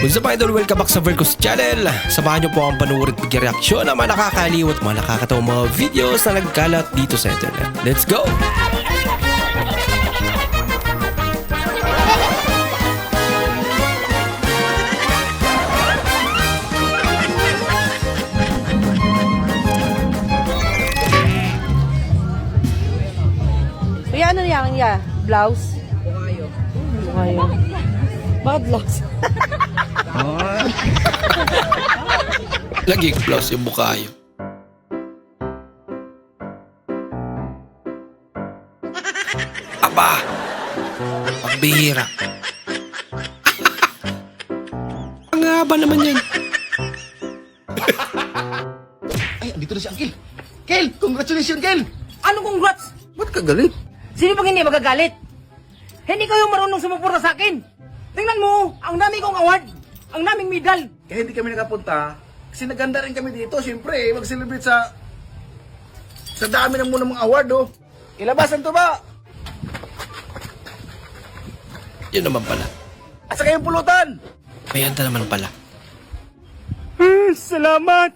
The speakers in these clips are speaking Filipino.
What's up idol? Welcome back sa Vercos Channel. Samahan niyo po ang panuorin at reaksyon ng mga nakakaliw at mga nakakatawang mga videos na nagkalat dito sa internet. Let's go! Kuya, ano yan niya? Blouse? Bukayo. Bakit blouse? Lagi close yung bukayo. Aba! Pagbihira. Ang haba naman yan. Ay, dito na si Uncle. Kel, congratulations, Kel! Ano congrats? Ba't ka galit? Sino pag hindi magagalit? Hindi kayo marunong sumuporta sa akin. Tingnan mo, ang dami kong award. Ang daming medal. Kaya hindi kami nakapunta, kasi naganda rin kami dito. Siyempre, mag-celebrate sa dami ng muna mga award, oh. Ilabasan to ba? Yun naman pala. At saka yung pulutan. May handa naman pala. Salamat!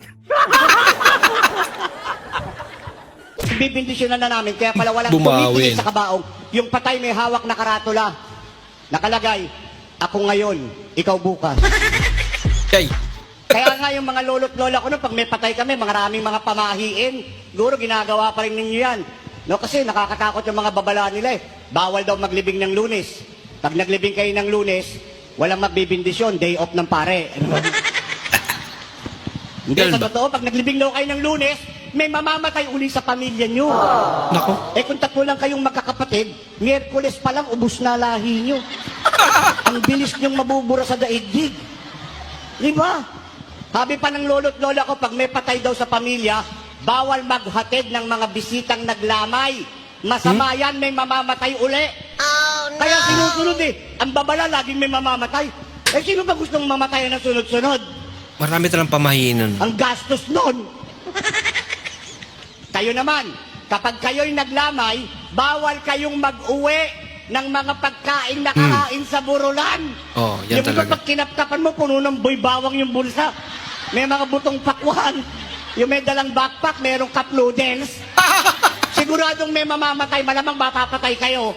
Bibindisyonan na namin, kaya pala walang Bumawin. tumitingin sa kabaong. Yung patay may hawak na karatula. Nakalagay, ako ngayon, ikaw bukas. Yay! Kaya nga yung mga lolo't lola ko, no, pag may patay kami, maraming mga pamahiin. Siguro ginagawa pa rin ninyo yan. No, kasi nakakatakot yung mga babala nila eh. Bawal daw maglibing ng Lunes. Pag naglibing kayo ng Lunes, walang magbibindisyon, day off ng pare. Hindi, Ganun sa ba? totoo, pag naglibing daw kayo ng Lunes, may mamamatay uli sa pamilya nyo. Nako. Eh kung tatlo lang kayong magkakapatid, Miyerkules pa lang ubus na lahi nyo. Ang bilis nyong mabubura sa daigdig. Di ba? Sabi pa ng lolo't lola ko, pag may patay daw sa pamilya, bawal maghatid ng mga bisitang naglamay. Masama yan, may mamamatay uli. Kaya sinusunod eh. Ang babala, laging may mamamatay. Eh sino ba gustong mamatay na sunod-sunod? Marami talang pamahinan. Ang gastos nun. Kayo naman, kapag kayo'y naglamay, bawal kayong mag-uwi ng mga pagkain na kakain sa burulan. Oh, yan Yung talaga. pag kinaptapan mo, puno ng boy bawang yung bulsa. May mga butong pakwan. Yung may dalang backpack, merong cup noodles. Siguradong may mamamatay, malamang mapapatay kayo.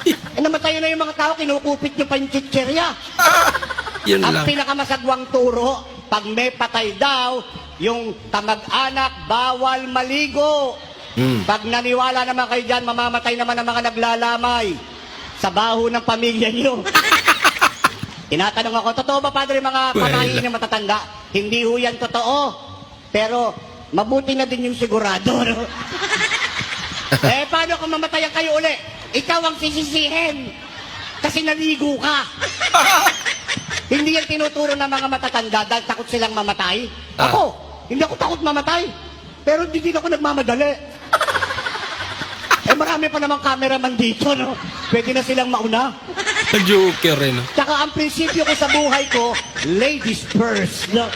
Eh, namatay na yung mga tao, kinukupit nyo pa yung chicherya. Yun Ang lang. pinakamasagwang turo, pag may patay daw, yung kamag-anak, bawal maligo. Pag naniwala naman kayo dyan, mamamatay naman ang mga naglalamay sa baho ng pamilya niyo. Tinatanong ako, totoo ba, Padre, mga pamahiin na matatanda? Hindi ho yan totoo. Pero, mabuti na din yung sigurado, no? Eh, paano kung mamatayan kayo uli? Ikaw ang sisisihin. Kasi naligo ka. Hindi yan tinuturo ng mga matatanda dahil takot silang mamatay. Ako, hindi ako takot mamatay. Pero hindi din ako nagmamadali. Eh marami pa namang cameraman dito, no? Pwede na silang mauna. Joker rin. Tsaka ang prinsipyo ko sa buhay ko, ladies first, no?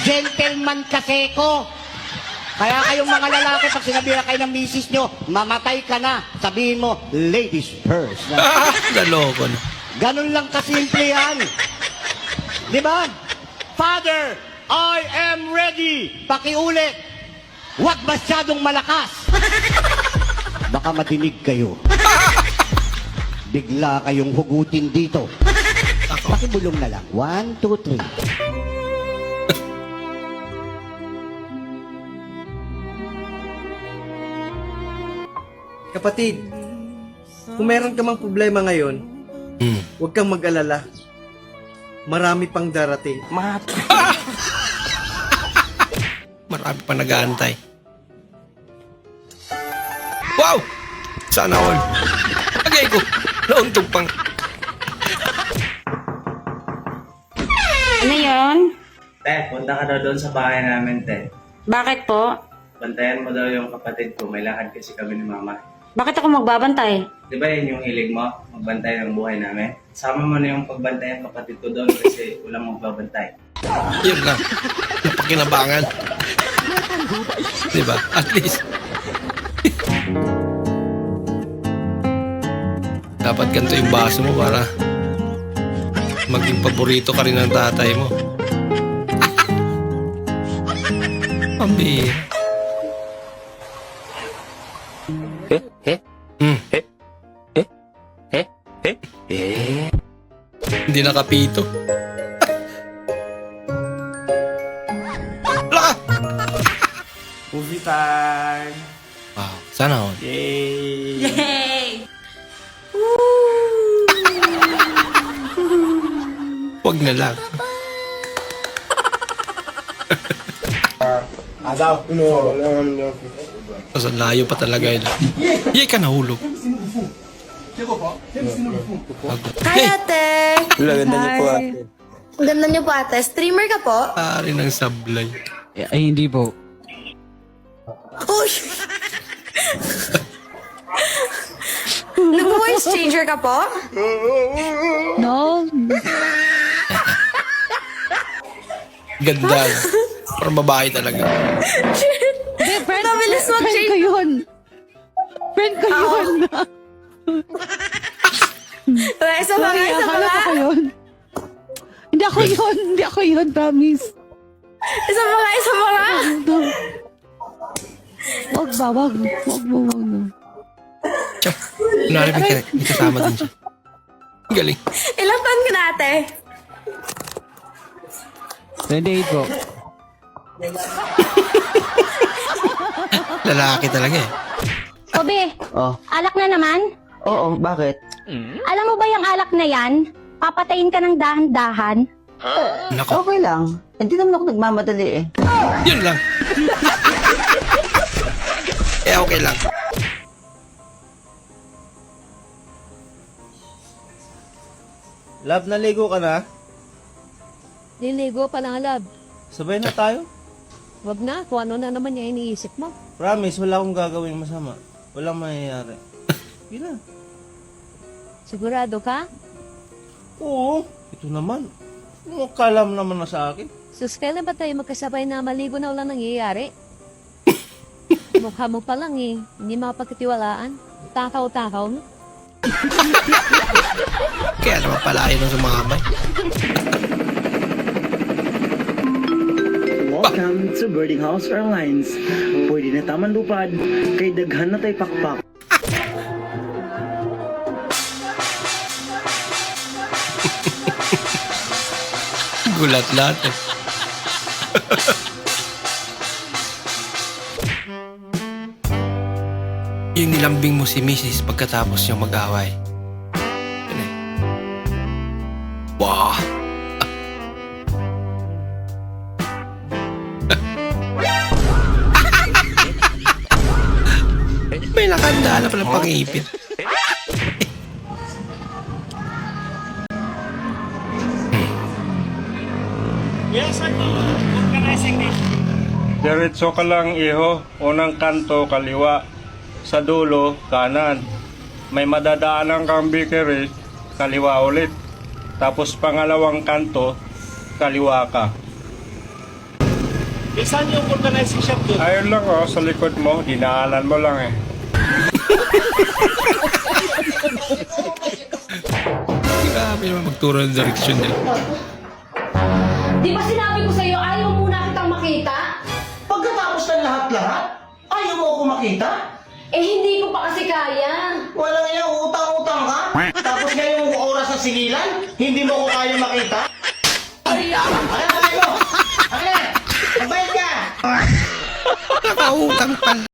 Gentleman kasi ko. Kaya kayong mga lalaki, pag sinabi na kayo ng misis nyo, mamatay ka na, sabihin mo, ladies first. No? Naloko na. Ganun lang kasimple yan. Di ba? Father, I am ready. Pakiulit. Huwag masyadong malakas. Baka madinig kayo. Bigla kayong hugutin dito. Pakibulong na lang. 1, 2, 3. Kapatid, kung meron ka mang problema ngayon, huwag kang mag-alala. Marami pang darating. Marami pa nag-aantay. Wow! Sana all. Lagay ko. Nauntog pang. Ano yun? Te, punta ka daw doon sa bahay namin, te. Bakit po? Bantayan mo daw yung kapatid ko. May lakad kasi kami ni mama. Bakit ako magbabantay? Di ba yun yung hilig mo? Magbantay ng buhay namin? Sama mo na yung pagbantay ng kapatid ko doon kasi walang magbabantay. Yun lang. Napakinabangan. Diba? At least. Dapat ganito yung baso mo para maging paborito ka rin ng tatay mo. Pambira. Hindi nakapito. Wala ka! Movie time! Wow, sana all. Yay! Wag na lang. Tapos ang layo pa talaga yun. Yay ka nahulog. Hi, ate! Ang ganda niyo po, ate. Streamer ka po? Pare ng sablay. Ay, hindi po. Uy! Nag-voice changer ka po? No? Ganda. Parang babae talaga. Hindi, friend. Nabilis Friend mag-change. ko yun. Friend ko yun. Isa pa nga, isa pa Akala nga. ko yun. Hindi ako yun. Hindi ako yun, promise. Isa pa nga, isa pa nga. Wag ba, wag. Wag mo, wag mo. Tiyo, kunwari may kasama din siya. Ang galing. Ilang taon ka na, ate? 28 po. Lalaki talaga eh. Kobe, alak na naman? Oo, bakit? Alam mo ba yung alak na yan? Papatayin ka ng dahan-dahan? Nako, Okay lang. Hindi naman ako nagmamadali eh. yun lang. Okay lang. Love, naligo ka na? Niligo pa lang, love. Sabay na tayo? Wag na, kung ano na naman yung iniisip mo. Promise, wala akong gagawing masama. Walang mangyayari. Sige na. Sigurado ka? Oo, ito naman. Ano kala mo naman na sa akin? Sus, kailan ba tayo magkasabay na maligo na walang nangyayari? Mukha mo pa lang eh. Hindi mapagkatiwalaan. Takaw-takaw mo. Kaya naman pala ayaw nung sumamay. Welcome to Birding House Airlines. Pwede na taman lupad, kay daghan na tay pakpak. Gulat lahat eh. Yung nilambing mo si Mrs. pagkatapos niyang mag-away. Yun eh. Wow! May nakandala palang pangipin. Diretso ka lang, iho. Unang kanto, kaliwa. Sa dulo, kanan. May madadaanan kang bakery, kaliwa ulit. Tapos pangalawang kanto, kaliwa ka. Saan yung organizing shop doon? Ayun lang oh, sa likod mo, dinaanan mo lang eh. Grabe naman magturo ng direksyon niya. Di ba sinabi ko sa'yo, ayaw muna kitang makita? Pagkatapos ng lahat-lahat, ayaw mo ako makita? Eh, hindi ko pa kasi kaya. Walang iya, utang-utang ka? Tapos ngayong oras ng sigilan, hindi mo ko kaya makita? Ay, mo! Magbayad ka! Nakautang pala.